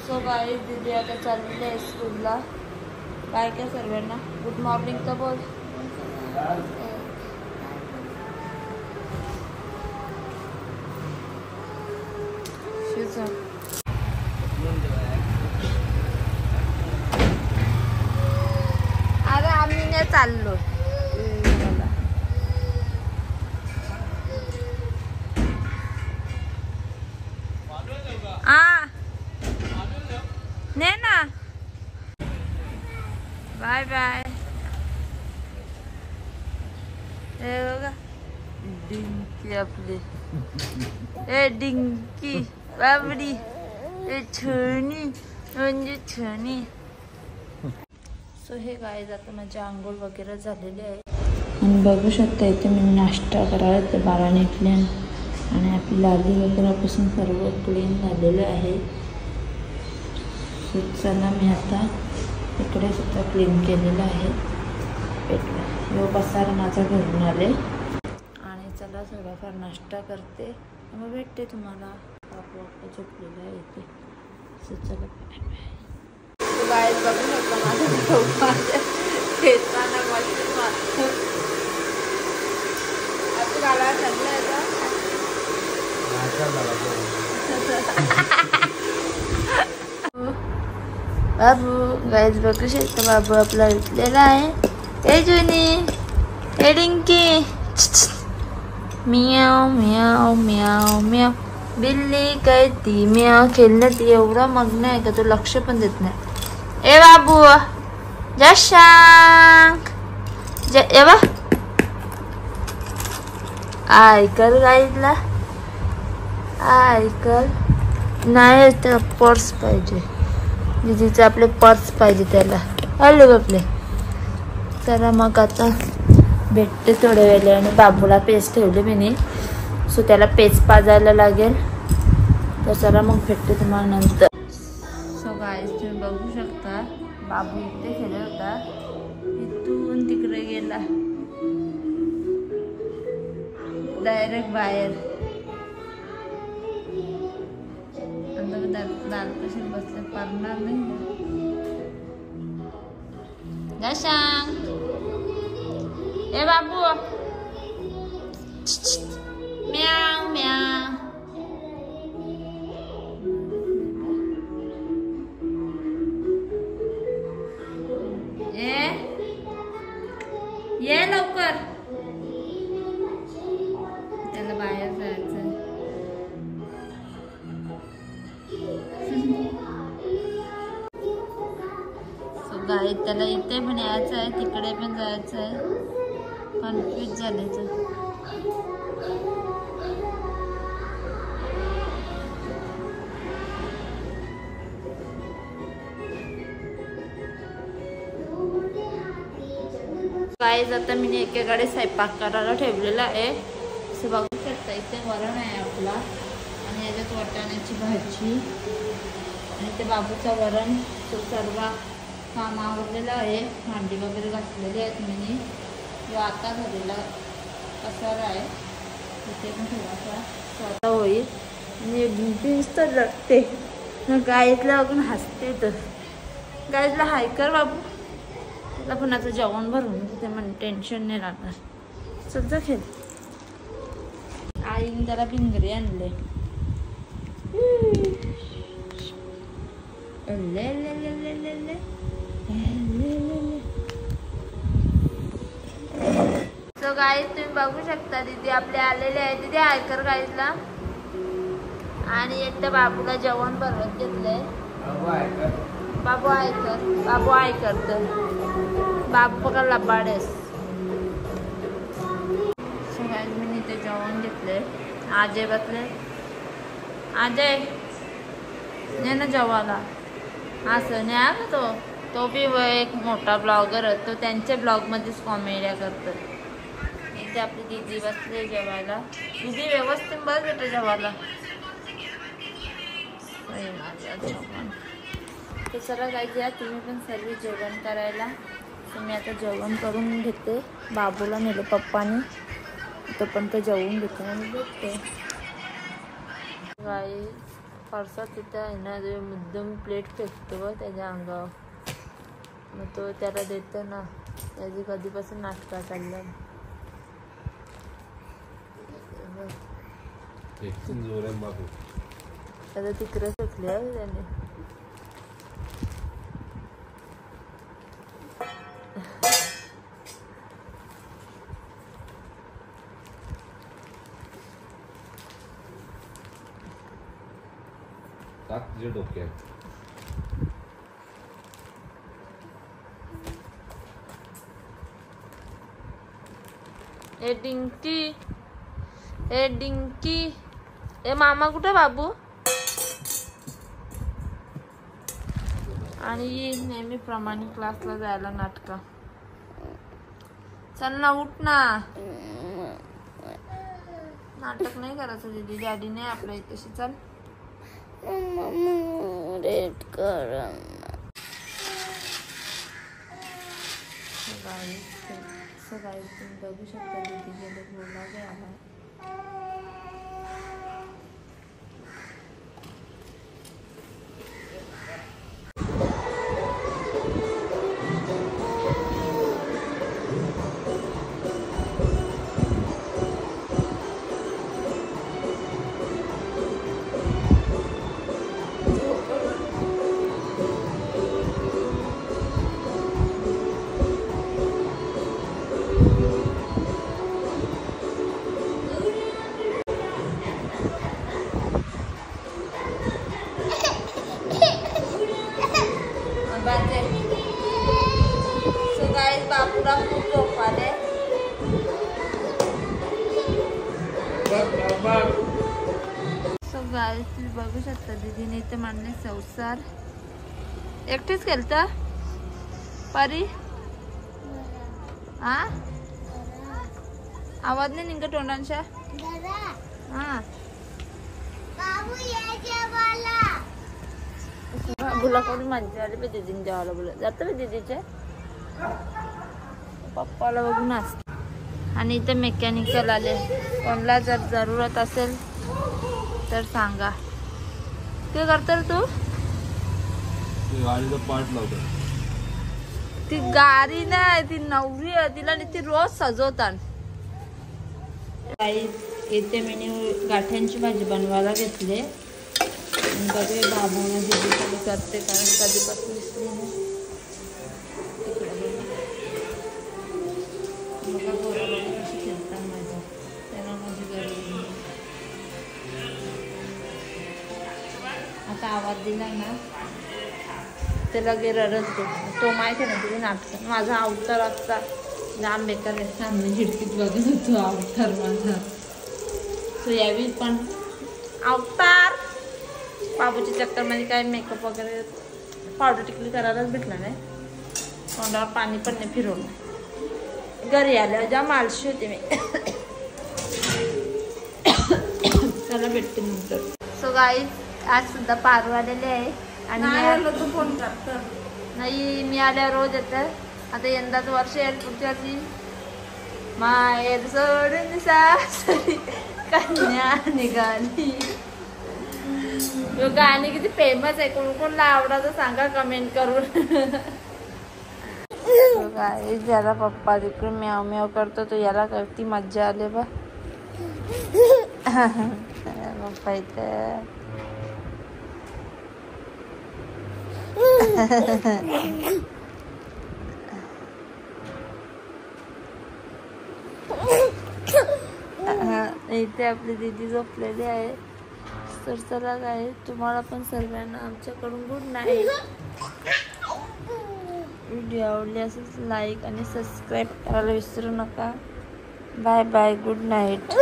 So guys दीदी आता चाललेली आहे स्कूलला. काय काय सर्वांना गुड मॉर्निंग तर बोल. अरे आम्ही नाही चाललो. ने ना बाय बाय. हे बघा डिंकी आपली. ए डिंकी बाबडी ए छणी म्हणजे छणी. सो हे गाय आता माझे आंघोळ वगैरे झालेले आहे आणि बघू शकता इथे मी नाश्ता करायला ते बाळाने क्लीन आणि आपली लाली वगैरेपासून सर्व क्लीन झालेलं आहे. चला मी आता इकडे सुद्धा क्लीन केलेलं आहे. पेटला पसार माझा घरून आले आणि चला थोडाफार नाश्ता करते मग भेटते तुम्हाला. आपलं झोपलेलं आहे इथे. सो चला बाहेर बघू शकता माझ्या खेळताना मस्त मारतो. आता गाडा चाललाय बाबू. गाईज बघू शकता बाबू आपला उठलेला आहे. ए जुनी ए डिंकी मियाव मियाव मियाव मियाव. बिल्ली काय ती मियाव खेळण्यात एवढा मग्न आहे का तो लक्ष पण देत नाही. ए बाबू जशांक ए बा ऐकल गाईजला ऐकल नाही. तर पर्स पाहिजे दीदीचं आपले पर्स पाहिजे त्याला. आले बापले. चला मग आता भेटते थोड्या वेळेला आणि बाबूला पेज ठेवले मी. सो त्याला पेज पाजायला लागेल. तर चला मग भेटते तुम्हाला नंतर. सो गाईस तुम्ही बघू शकता बाबू इथे खेळत होता इथून तिकडे गेला डायरेक्ट बाहेर. दाल कशी बसले पारणार नाही. जशांक ए बाबू म्याव म्याव. ये लवकर त्याला बाहेर जायचं. गाईत त्याला इथे पण यायचं आहे तिकडे पण जायचं आहे. कन्फ्यूज झाले. गाईज आता मी एकेकडे स्वयंपाक करायला ठेवलेला आहे. असं बघू शकता इथे वरण आहे आपला आणि याच्यात वाटाण्याची भाजी आणि ते बाबूचं वरण. तो सर्व काम आवरलेलं आहे. भांडी वगैरे घातलेली आहेत मी. जो आता झालेला पसारा आहे तिथे पण थोडासा स्वतः होईल आणि बीन्स तर रडते. गाईतला बघून हसते. तर गाईतला हाय कर बाबू. त्याला पण आता जेवण भरून तिथे म्हण टेन्शन नाही राहणार. सध्या खेळ. आईने त्याला भिंगरी आणले. सो गाईज तुम्ही बघू शकता दीदी आपले आलेले आहे. दीदी आयकर गाईजला आणि एकट्या बाबूला जेवण भरवत घेतलंय. बाबू आयकर बाबू आयकर तर बाबू का लबाडेस. सो गाईज मी इथे जेवण घेतलंय. आजय बसले. आजय ने ना जेवायला असं नाही आहे का तो बी एक मोठा ब्लॉगर आहे. तो त्यांच्या ब्लॉगमध्येच कॉमेड्या करतात. इथे आपली दीदी बसले जेवायला. दीदी व्यवस्थित बस बेटा जेवायला. तर चला जायचं या तुम्ही पण सर्व जेवण करायला. तर मी आता जेवण करून घेते. बाबूला नेलं पप्पानी तो पण ते जेवून घेते आणि भेटते. गाईस फारसा तिथे आहे ना, ते मुद्दाम प्लेट फेकतो व त्याच्या अंगावर, मग तो त्याला देतो ना. त्याची कधीपासून नाटका चाललं. आता तिकडे फेकले त्याने. तुझ्या डोक्यात ए डिंकी, ए डिंकी, ए मामा कुठे बाबू? आणि नेहमीप्रमाणे क्लासला जायला नाटका. चल ना, उठ ना. नाटक नाही करायचं दीदी, डॅडी नाही आपल्या इथेशी. चल रेड कर. सकाळी तुम्ही बघू शकता दीदी गेले बोला आला. बापूला खूप झोप आले. सो गाईस तुम्ही बघू शकता दीदीने इथे मांडले संसार. एकटीच केलता परी? हा आवाज नाही निघत तोंडांच्या. हा बाबूला कोणी मज्जा आली. दीदीने जेवायला बोलत जातं मी दीदीच्या पप्पाला बघून असते. आणि इथे मेकॅनिकल आले. कोणाला जर जरूरत असेल तर सांगा. काय करतो तू? गाडीचा पार्ट लावतो. ती गाडी नाही, ती नवरी आहे. तिला ती रोज सजवतात. इथे मी गाठ्यांची भाजी बनवायला घेतले. बघूया बाबूने दीदी कधी करते, कारण कधीपासून दिसली नाही. आता आवाज दिला ना त्याला गे रडतो. तो माहिती ना तुझे नाटक. माझा अवतार असता लांब बेकार सामने खिडकीत बघत होतो अवतार माझा. तो यावी पण अवतार बाबूच्या चक्करमध्ये काय मेकअप वगैरे पावडर टिकली करायलाच भेटला नाही. तोंडावर पाणी पण नाही फिरवलं. घरी आल्यावर जाम आळशी होते मी. त्याला भेटते नंतर. सो गाईस आज सुद्धा पारू आलेले आहे. आणि तू फोन करतो नाही, मी आल्यावर रोज येतं. आता यंदाच वर्ष येईल, पुढच्या वर्षी माहेर सोडून सासरी कन्या निघाली. गाणी किती फेमस आहे. कोण कोणला आवडायचं सांगा कमेंट करून. ज्याला पप्पा तिकडून म्याव म्याव करतो तो याला किती मज्जा आली बा. पप्पा इथे इथे आपली दीदी झोपलेली आहे. तर चला काय तुम्हाला पण सर्वांना आमच्याकडून गुड नाईट. व्हिडिओ आवडली असेल लाईक आणि सबस्क्राईब करायला विसरू नका. Bye bye, good night.